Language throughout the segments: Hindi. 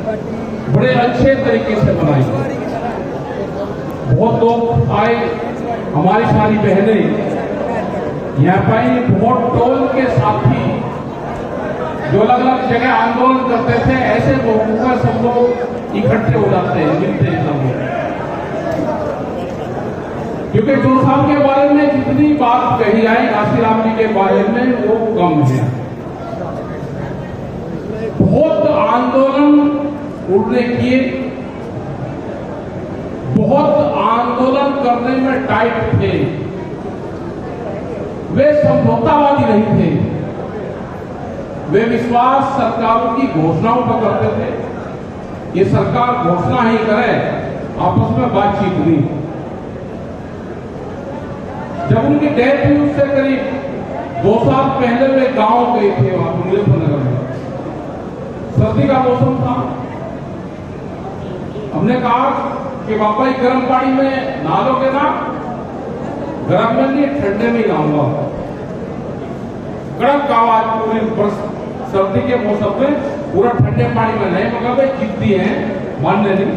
बड़े अच्छे तरीके से बनाई। बहुत लोग आए, हमारी सारी बहनें यहाँ पर बहुत टोल के साथी जो अलग अलग जगह आंदोलन करते थे, ऐसे लोगों का सब लोग इकट्ठे हो जाते हैं, मिलते हैं सब लोग। क्योंकि 2 साल के बारे में जितनी बात कही जाए काशीराम जी के बारे में वो कम है। बहुत आंदोलन उठने किए, बहुत आंदोलन करने में टाइट थे, वे समझौतावादी नहीं थे। वे विश्वास सरकारों की घोषणाओं पर करते थे। ये सरकार घोषणा ही करे, आपस में बातचीत नहीं। जब उनकी डेथ हुई उससे करीब 2 साल पहले वे गांव गए थे, वहां मुजफ्फरनगर में सर्दी का मौसम था। हमने कहा कि बाबा जी गर्म पानी में नहा लोगे ना? गर्म में नहीं, ठंडे में नहाऊंगा। कड़क आवाज पूरी सर्दी के मौसम में, पूरा ठंडे पानी में नहीं, मगर वे जिद्दी हैं, मानने नहीं।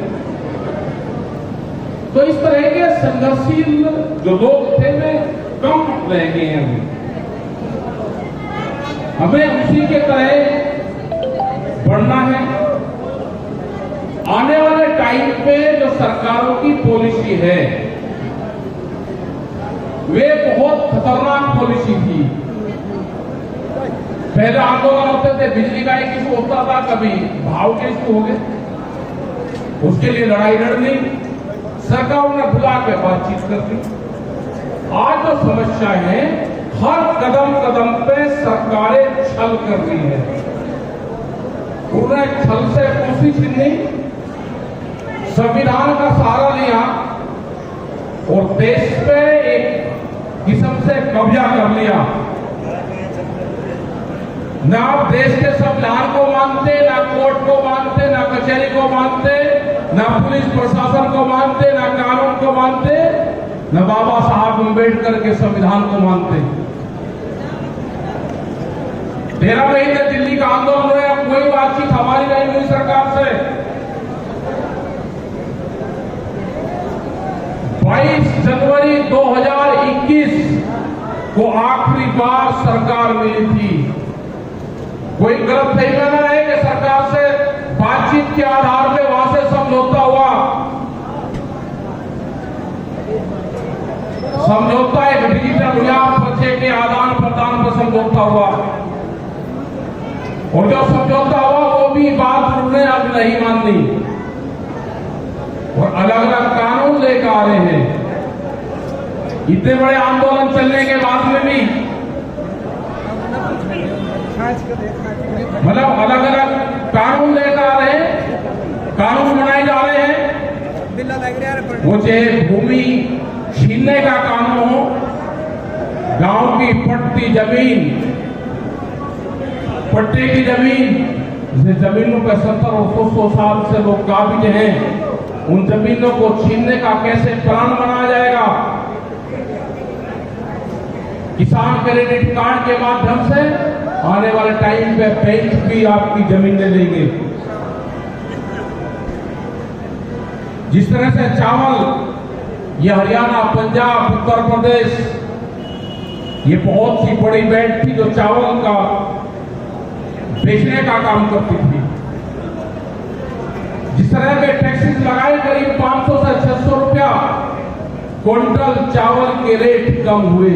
तो इस तरह के संघर्षशील जो लोग थे वे कम रह गए हैं। हमें उसी के तरह बढ़ना है। आने वाले टाइम पे जो सरकारों की पॉलिसी है वे बहुत खतरनाक पॉलिसी थी। पहले आंदोलन होते थे, बिजली का एक इशू होता था, कभी भाव के इशू हो गए, उसके लिए लड़ाई लड़नी, सरकार ने बुला के बातचीत कर दी। आज जो समस्या है, हर कदम कदम पे सरकारें छल कर रही है। उन्होंने छल से कोशिश नहीं, संविधान का सहारा लिया और देश पे एक किस्म से कब्जा कर लिया। ना आप देश के संविधान को मानते, ना कोर्ट को मानते, ना कचहरी को मानते, ना पुलिस प्रशासन को मानते, ना कानून को मानते, ना बाबा साहब अम्बेडकर के संविधान को मानते। 13 महीने दिल्ली का आंदोलन हुआ, कोई बातचीत हमारी नहीं हुई सरकार से। 22 जनवरी 2021 को आखिरी बार सरकार मिली थी। कोई गलत फहमी न रहे कि सरकार से बातचीत के आधार पे वहां से समझौता हुआ। समझौता एक डिजिटल हुआ, पर्चे के आदान प्रदान पर समझौता हुआ, और जो समझौता हुआ वो भी बात उन्होंने अब नहीं मानी और अलग अलग कानून लेकर आ रहे हैं। इतने बड़े आंदोलन चलने के बाद में भी मतलब अलग अलग कानून लेकर आ रहे हैं, कानून बनाए जा रहे हैं। वो चाहे भूमि छीनने का कानून हो, गांव की पट्टी जमीन, पट्टे की जमीन, जिस जमीनों पर 70 और 100 साल से लोग काबिज हैं, उन जमीनों को छीनने का कैसे प्लान बनाया जाएगा। किसान क्रेडिट कार्ड के माध्यम से आने वाले टाइम पे बैंक भी आपकी जमीनें लेंगे। जिस तरह से चावल ये हरियाणा, पंजाब, उत्तर प्रदेश, ये बहुत सी बड़ी बैंक थी जो चावल का बेचने का काम करती थी। जिस तरह के टैक्सेस लगाए, करीब 500 से 600 रुपया क्विंटल चावल के रेट कम हुए।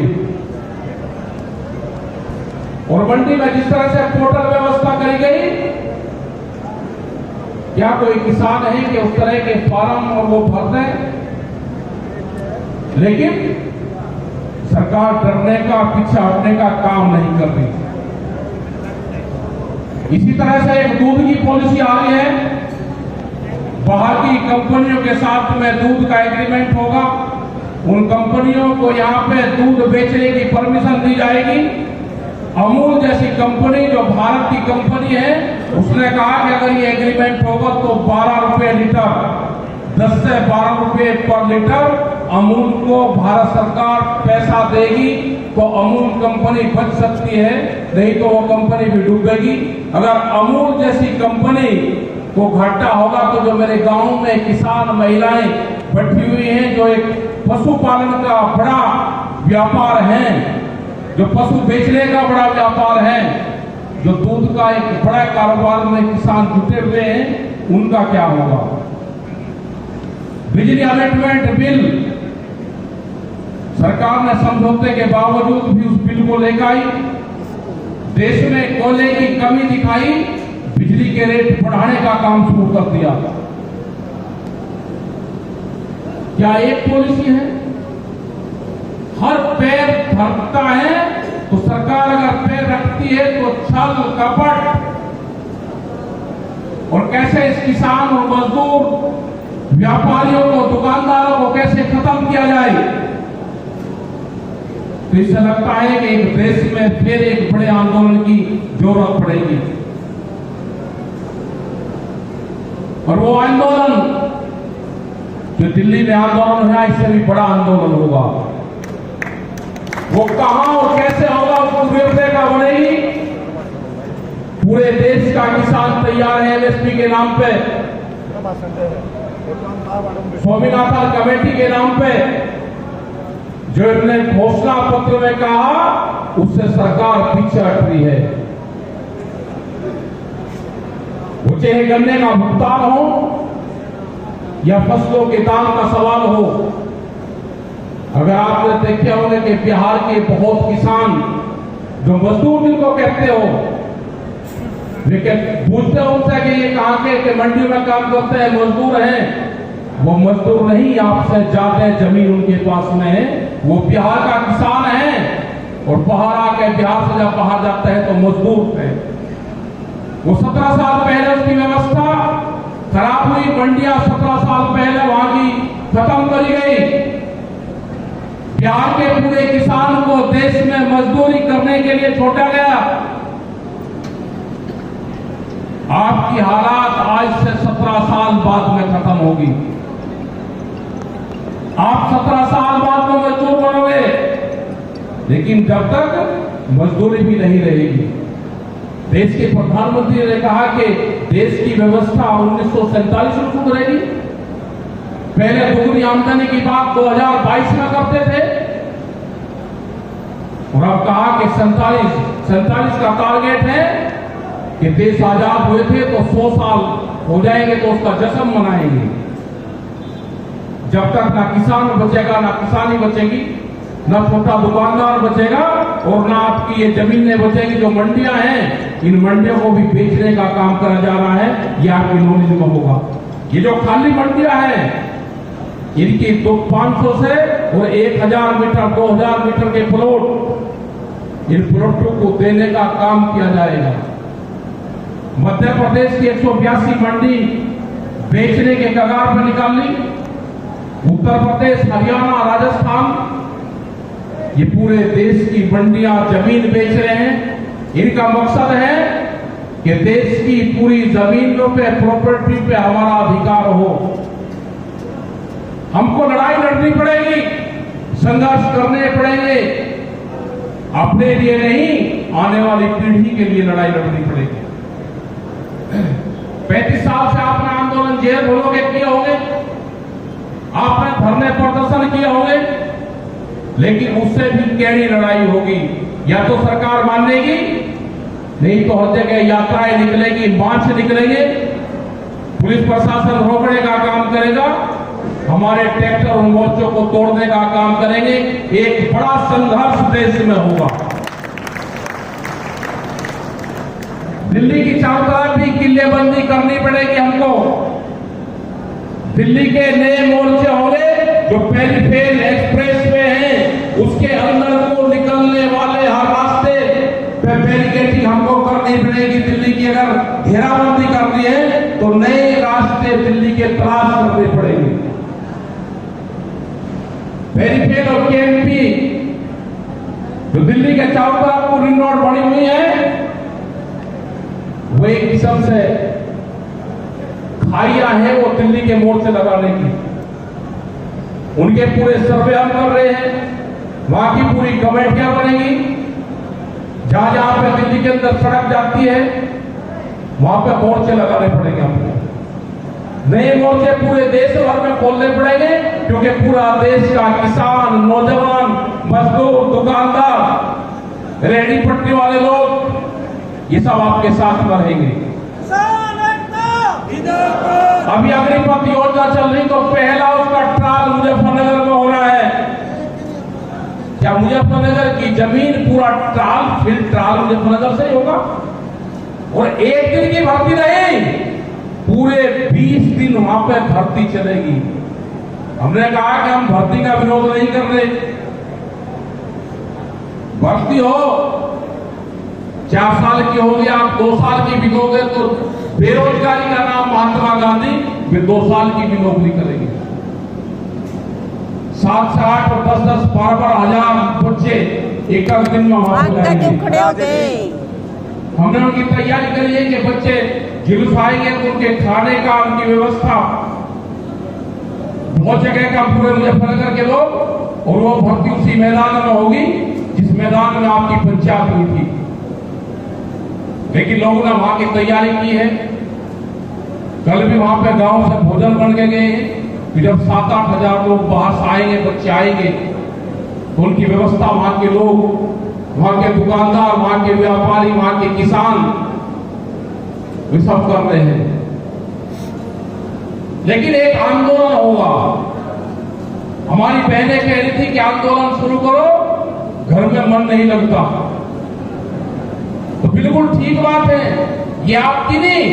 और मंडी में जिस तरह से पोर्टल व्यवस्था करी गई, क्या कोई किसान है कि उस तरह के फार्म और वो भर दें? लेकिन सरकार डरने का, पीछे हटने का काम नहीं कर रही। इसी तरह से एक दूध की पॉलिसी आ रही है। बाहर की कंपनियों के साथ में दूध का एग्रीमेंट होगा, उन कंपनियों को यहाँ पे दूध बेचने की परमिशन दी जाएगी। अमूल जैसी कंपनी जो भारत की कंपनी है, उसने कहा कि अगर ये एग्रीमेंट होगा तो 12 रुपए लीटर, 10 से 12 रुपए पर लीटर अमूल को भारत सरकार पैसा देगी तो अमूल कंपनी बच सकती है, नहीं तो वो कंपनी भी डूबेगी। अगर अमूल जैसी कंपनी को घाटा होगा तो जो मेरे गांव में किसान महिलाएं बैठी हुई हैं, जो एक पशुपालन का बड़ा व्यापार है, जो पशु बेचने का बड़ा व्यापार है, जो दूध का एक बड़ा कारोबार में किसान जुटे हुए हैं, उनका क्या होगा। बिजली अमेंडमेंट बिल सरकार ने समझौते के बावजूद भी उस बिल को लेकर आई, देश में कोयले की कमी दिखाई, बिजली के रेट बढ़ाने का काम शुरू कर दिया। क्या एक पॉलिसी है? हर पैर धरता है तो सरकार अगर पैर रखती है तो छल कपट और कैसे इस किसान और मजदूर व्यापारियों को, दुकानदारों को कैसे खत्म किया जाए। तो इससे लगता है कि एक देश में फिर एक बड़े आंदोलन की जरूरत पड़ेगी और वो आंदोलन जो दिल्ली में आंदोलन है, इससे भी बड़ा आंदोलन होगा। वो कहां और कैसे होगा उसको रूपरेखा बनेगी। पूरे देश का किसान तैयार है एमएसपी के नाम पे, स्वामीनाथन कमेटी के नाम पे, जो इन्होंने घोषणा पत्र में कहा उससे सरकार पीछे हट रही है। वो चाहे गन्ने का भुगतान हो या फसलों के दाम का सवाल हो। अगर आपने देखे होंगे कि बिहार के बहुत किसान जो मजदूर जिनको कहते हो, लेकिन पूछते हो उनसे कि ये कहां के मंडी में काम करते हैं, मजदूर हैं। वो मजदूर नहीं, आपसे ज्यादा जमीन उनके पास में है। वो बिहार का किसान है और बाहर आके बिहार से जब बाहर जाते हैं तो मजदूर है। वो 17 साल पहले उसकी व्यवस्था खराब हुई, मंडियां 17 साल पहले वहां की खत्म करी गई। बिहार के पूरे किसान को देश में मजदूरी करने के लिए छोड़ा गया। आपकी हालात आज से 17 साल बाद में खत्म होगी। आप 17 साल बाद में मजदूर बनोगे, लेकिन जब तक मजदूरी भी नहीं रहेगी। देश के प्रधानमंत्री ने कहा कि देश की व्यवस्था 1947 में सुधरेगी। पहले दोगुनी आमदनी की बात 2022 में करते थे और अब कहा कि 47 का टारगेट है कि देश आजाद हुए थे तो 100 साल हो जाएंगे तो उसका जश्न मनाएंगे। जब तक ना किसान बचेगा, ना किसानी बचेगी, ना छोटा दुकानदार बचेगा और ना आपकी ये जमीनें बचेगी। जो मंडियां हैं, इन मंडियों को भी बेचने का काम करा जा रहा है, ये आपकी नॉलेज में होगा। ये जो खाली मंडियां हैं, इनकी 500 से और 1000 मीटर 2000 मीटर के प्लॉट, इन प्लॉटों को देने का काम किया जाएगा। मध्य प्रदेश की 182 मंडी बेचने के कगार पर निकाल ली। उत्तर प्रदेश, हरियाणा, राजस्थान, ये पूरे देश की मंडियां जमीन बेच रहे हैं। इनका मकसद है कि देश की पूरी जमीनों पे, प्रॉपर्टी पे हमारा अधिकार हो। हमको लड़ाई लड़नी पड़ेगी, संघर्ष करने पड़ेंगे, अपने लिए नहीं, आने वाली पीढ़ी के लिए लड़ाई लड़नी पड़ेगी। 35 साल से आपने आंदोलन जेल भरोगे किए होंगे, आपने धरने प्रदर्शन किए होंगे, लेकिन उससे भी कैडी लड़ाई होगी। या तो सरकार मानेगी, नहीं तो हर जगह यात्राएं निकलेगी, मार्च निकलेंगे, पुलिस प्रशासन रोकने का काम करेगा, हमारे ट्रैक्टर और मोर्चों को तोड़ने का काम करेंगे। एक बड़ा संघर्ष देश में होगा। दिल्ली की चारों तरफ भी किल्लेबंदी करनी पड़ेगी हमको। दिल्ली के नए मोर्चे होंगे जो पेरीफेरल एक्सप्रेस वे हैं, उसके अंदर को निकलने वाले हर रास्ते पे बैरिकेडिंग हमको करनी पड़ेगी। दिल्ली की अगर घेराबंदी करनी है तो नए रास्ते दिल्ली के तलाश करने पड़ेंगे। पेरीफेरल और केएमपी जो दिल्ली के चारों तरफ को रिंग रोड बनी हुई है, वो एक किस्म से खाइयां हैं वो दिल्ली के मोर्चे लगाने की। उनके पूरे सर्वे हम कर रहे हैं, वहां की पूरी कमेटियां बनेगी। जहां जहां पे दिल्ली के अंदर सड़क जाती है वहां पे मोर्चे लगाने पड़ेंगे हमको। नए मोर्चे पूरे देश भर में खोलने पड़ेंगे, क्योंकि पूरा देश का किसान, नौजवान, मजदूर, दुकानदार, रेहड़ी पटरी वाले लोग, ये सब आपके साथ में रहेंगे। अभी अग्निपथ योजना चल रही, तो पहला उसका ट्रायल मुजफ्फरनगर में हो रहा है। क्या मुजफ्फरनगर की जमीन पूरा ट्रायल, फील्ड ट्रायल मुजफ्फरनगर से ही होगा? और एक दिन की भर्ती नहीं, पूरे 20 दिन वहां पे भर्ती चलेगी। हमने कहा कि हम भर्ती का विरोध नहीं कर रहे, भर्ती हो, 4 साल की होगी, आप 2 साल की भी दोगे तो बेरोजगारी का नाम महात्मा गांधी वे 2 साल की भी नौकरी करेंगे। 7 से 8 और 10-10, 12-12 हजार बच्चे एक दिन में वहां बुलाएंगे। हमने उनकी तैयारी करी है कि बच्चे जुलूस आएंगे तो उनके खाने का, उनकी व्यवस्था, बहुत जगह का पूरे मुजफ्फरनगर के लोग, और वो भर्ती उसी मैदान में होगी जिस मैदान में आपकी पंचायत हुई थी। लेकिन लोगों ने वहां की तैयारी की है। कल भी वहां पे गांव से भोजन बन के गए हैं कि जब 7-8 हजार लोग बाहर से आएंगे, बच्चे आएंगे, तो उनकी व्यवस्था वहां के लोग, वहां के दुकानदार, वहां के व्यापारी, वहां के किसान, वे सब कर रहे हैं। लेकिन एक आंदोलन होगा। हमारी बहनें कह रही थी कि आंदोलन शुरू करो, घर में मन नहीं लगता। तो बिल्कुल ठीक बात है, ये आपकी नहीं,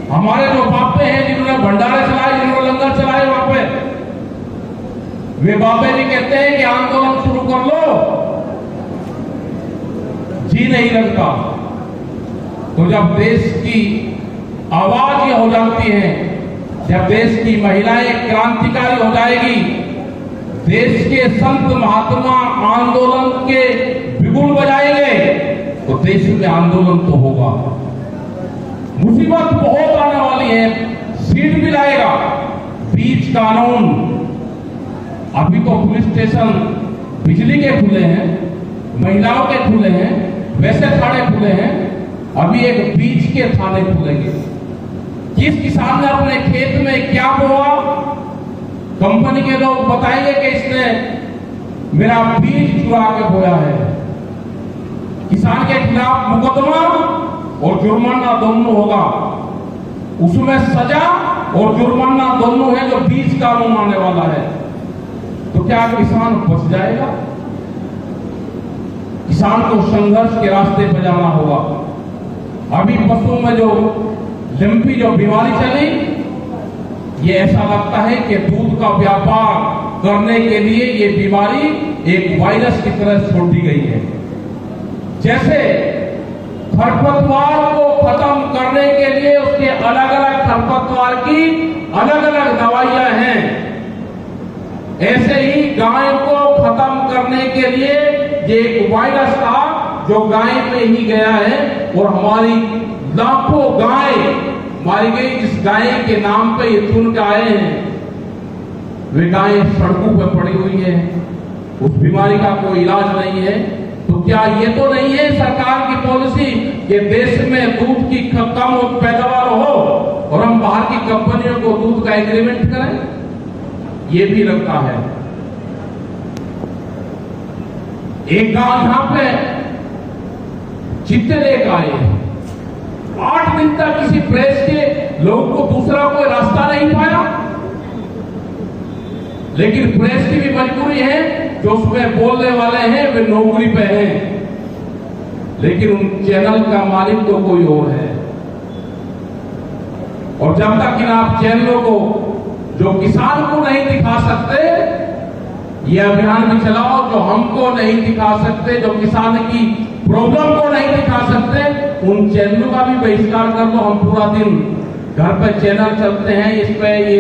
हमारे जो बापे हैं जिन्होंने भंडारे चलाए, जिन्होंने लंगर चलाए वहां पे, वे बापे जी कहते हैं कि आंदोलन शुरू कर लो, जी नहीं लगता। तो जब देश की आवाज ये हो जाती है, जब देश की महिलाएं क्रांतिकारी हो जाएगी, देश के संत महात्मा आंदोलन के बिगुल बजाएंगे, तो देश में आंदोलन तो होगा। मुसीबत बहुत आने वाली है, सीट भी लाएगा, बीच कानून। अभी तो पुलिस स्टेशन बिजली के खुले हैं, महिलाओं के खुले हैं, वैसे थाने खुले हैं, अभी एक बीच के थाने खुलेंगे। किस किसान ने अपने खेत में क्या बोआ, कंपनी के लोग बताएंगे कि इसने मेरा बीज चुरा के बोया है। किसान के खिलाफ मुकदमा और जुर्माना दोनों होगा, उसमें सजा और जुर्माना दोनों है, जो बीज कानून आने वाला है। तो क्या किसान बच जाएगा? किसान को संघर्ष के रास्ते पर जाना होगा। अभी पशुओं में जो लिम्पी जो बीमारी चली, ये ऐसा लगता है कि दूध का व्यापार करने के लिए ये बीमारी एक वायरस की तरह छोड़ दी गई है। जैसे खरपतवार को खत्म करने के लिए उसके अलग अलग खरपतवार की अलग अलग दवाइयां हैं, ऐसे ही गाय को खत्म करने के लिए ये एक वायरस था जो गाय में ही गया है, और हमारी लाखों गाय मारी गई। जिस गाय के नाम पे ये चुन के आए हैं, वे गाय सड़कों पर पड़ी हुई है, उस बीमारी का कोई इलाज नहीं है। तो क्या ये तो नहीं है सरकार की पॉलिसी कि देश में दूध की कम पैदावार हो और हम बाहर की कंपनियों को दूध का एग्रीमेंट करें? ये भी लगता है। एक गांव जहां पे चित्ते लेकर आए, 8 दिन तक किसी प्रेस के लोगों को दूसरा कोई रास्ता नहीं पाया, लेकिन प्रेस की भी मजबूरी है, जो उसमें बोलने वाले हैं वे नौकरी पे हैं, लेकिन उन चैनल का मालिक तो कोई और है। और जब तक इन आप चैनलों को जो किसान को नहीं दिखा सकते, ये अभियान भी चलाओ, जो हमको नहीं दिखा सकते, जो किसान की प्रॉब्लम को नहीं दिखा सकते, उन चैनलों का भी बहिष्कार कर लो। हम पूरा दिन घर पर चैनल चलते हैं, इस पे ये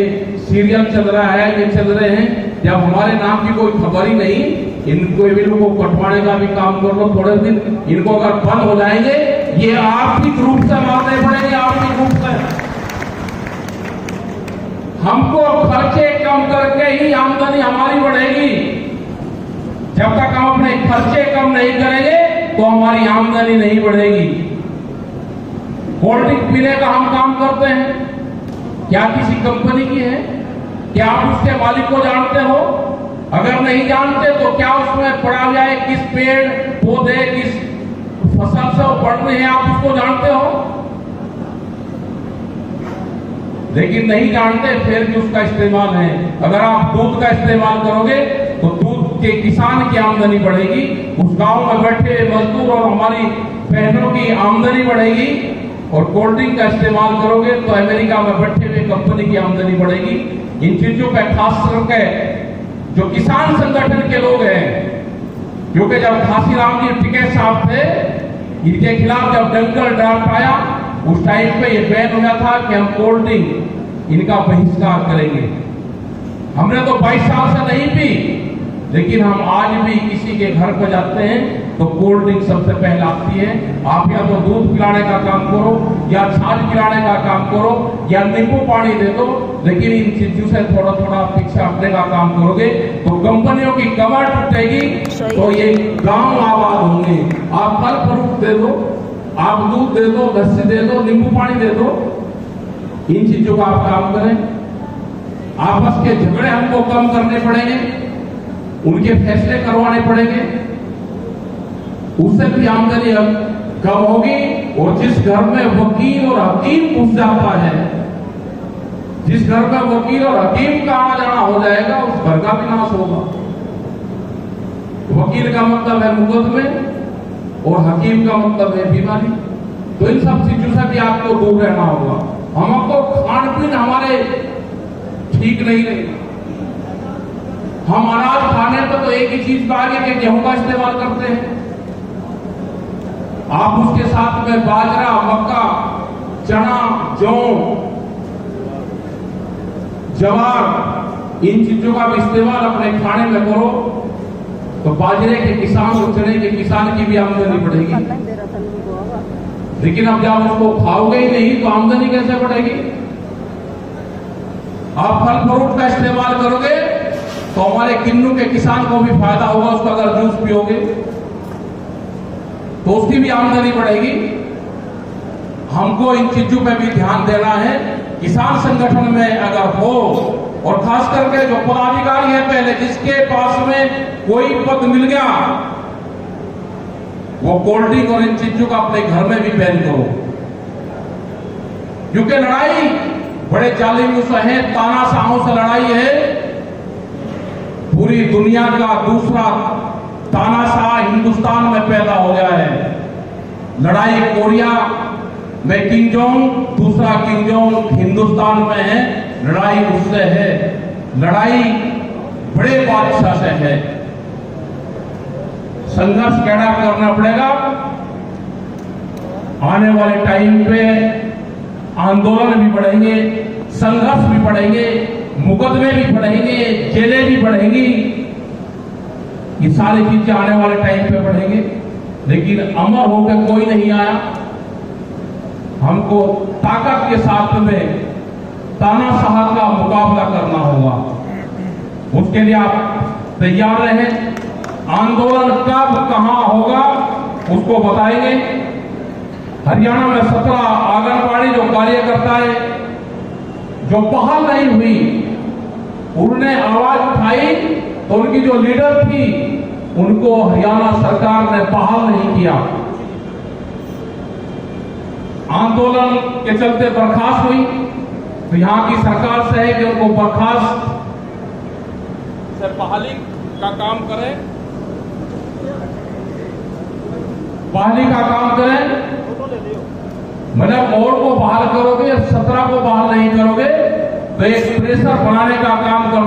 सीरियल चल रहा है, ये चल रहे हैं, जब हमारे नाम की कोई खबर ही नहीं, इनको को कटवाने का भी काम कर लो। थोड़े दिन इनको अगर बंद हो जाएंगे, ये आर्थिक रूप से मारने पड़ेंगे, आर्थिक रूप से। हमको खर्चे कम करके ही आमदनी हमारी बढ़ेगी। जब तक हम अपने खर्चे कम नहीं करेंगे तो हमारी आमदनी नहीं बढ़ेगी। कोल्ड ड्रिंक पीने का हम काम करते हैं, क्या किसी कंपनी की है? क्या आप उसके मालिक को जानते हो? अगर नहीं जानते तो क्या उसमें पड़ा हुआ है, किस पेड़ पौधे किस फसल से वो बढ़ रहे हैं, आप उसको जानते हो? लेकिन नहीं जानते, फिर भी उसका इस्तेमाल है। अगर आप दूध का इस्तेमाल करोगे तो दूध के किसान की आमदनी बढ़ेगी, उस गांव में बैठे मजदूर और हमारी बहनों की आमदनी बढ़ेगी। और कोल्ड ड्रिंक का इस्तेमाल करोगे तो अमेरिका में बैठे हुए कंपनी की आमदनी बढ़ेगी। इन चीजों पर खास करके जो किसान संगठन के लोग हैं, क्योंकि जब घासीराम जी टिकैत साहब थे, इनके खिलाफ जब दंगल ड्राफ्ट आया, उस टाइम पे ये बैन हुआ था कि हम कोल्ड ड्रिंक इनका बहिष्कार करेंगे। हमने तो 22 साल से नहीं पी, लेकिन हम आज भी किसी के घर पर जाते हैं तो कोल्ड ड्रिंक सबसे पहले आती है। आप या तो दूध पिलाने का काम करो, या छाछ पिलाने का काम करो, या नींबू पानी दे दो, लेकिन इन चीजों से थोड़ा थोड़ा पीछे हटने का काम करोगे तो कंपनियों की कमर टूटेगी, तो ये गांव आबाद होंगे। आप फल फ्रूट दे दो, आप दूध दे दो, लस्सी दे दो, नींबू पानी दे दो, इन चीजों का आप काम करें। आपस के झगड़े हमको कम करने पड़ेंगे, उनके फैसले करवाने पड़ेंगे, उससे भी आमदनी कम होगी। और जिस घर में वकील और हकीम घुस जाता है, जिस घर में वकील और हकीम का आना जाना हो जाएगा, उस घर का भी नाश होगा। वकील का मतलब है मुकदमे और हकीम का मतलब है बीमारी। तो इन सब चीजों से भी आपको दूर रहना होगा। हमको खान पीन हमारे ठीक नहीं रहेगा। हम अनाज खाने पर तो एक ही चीज पाएंगे कि गेहूं का इस्तेमाल करते हैं। आप उसके साथ में बाजरा, मक्का, चना, जौ, जवार, इन चीजों का भी इस्तेमाल अपने खाने में करो, तो बाजरे के किसान और चने के किसान की भी आमदनी बढ़ेगी। लेकिन अब जब उसको खाओगे ही नहीं तो आमदनी कैसे बढ़ेगी? आप फल फ्रूट का इस्तेमाल करोगे तो हमारे किन्नू के किसान को भी फायदा होगा, उसका अगर जूस पियोगे तो उसकी भी आमदनी बढ़ेगी। हमको इन चीजों पे भी ध्यान देना है। किसान संगठन में अगर हो, और खास करके जो पदाधिकारी है, पहले जिसके पास में कोई पद मिल गया, वो कोल्ड ड्रिंक और इन चीजों का अपने घर में भी बैन करो। क्योंकि लड़ाई बड़े जालिमों से है, तानाशाहों से लड़ाई है। पूरी दुनिया का दूसरा तानाशाह हिंदुस्तान में पैदा हो गया है। लड़ाई कोरिया में किम जोंग, दूसरा किम जोंग हिंदुस्तान में है। लड़ाई उससे है, लड़ाई बड़े बादशाह से है। संघर्ष कैडा करना पड़ेगा। आने वाले टाइम पे आंदोलन भी बढ़ेंगे, संघर्ष भी बढ़ेंगे, मुकदमे भी बढ़ेंगे, जेलें भी बढ़ेंगी। ये सारी चीजें आने वाले टाइम पे बढ़ेंगे, लेकिन अमर होकर कोई नहीं आया। हमको ताकत के साथ में तानाशाह का मुकाबला करना होगा। उसके लिए आप तैयार रहें। आंदोलन कब कहां होगा उसको बताएंगे। हरियाणा में 17 आंगनबाड़ी जो कार्यकर्ता है, जो बहाल नहीं हुई, उन्होंने आवाज उठाई तो उनकी जो लीडर थी उनको हरियाणा सरकार ने बहाल नहीं किया। आंदोलन के चलते बर्खास्त हुई, तो यहां की सरकार से है कि उनको बर्खास्त से बहाली का काम करें, बहाली का काम करें। मतलब और को बहाल करोगे, 17 को बहाल नहीं करोगे, तो एक प्रेशर बनाने का काम करो।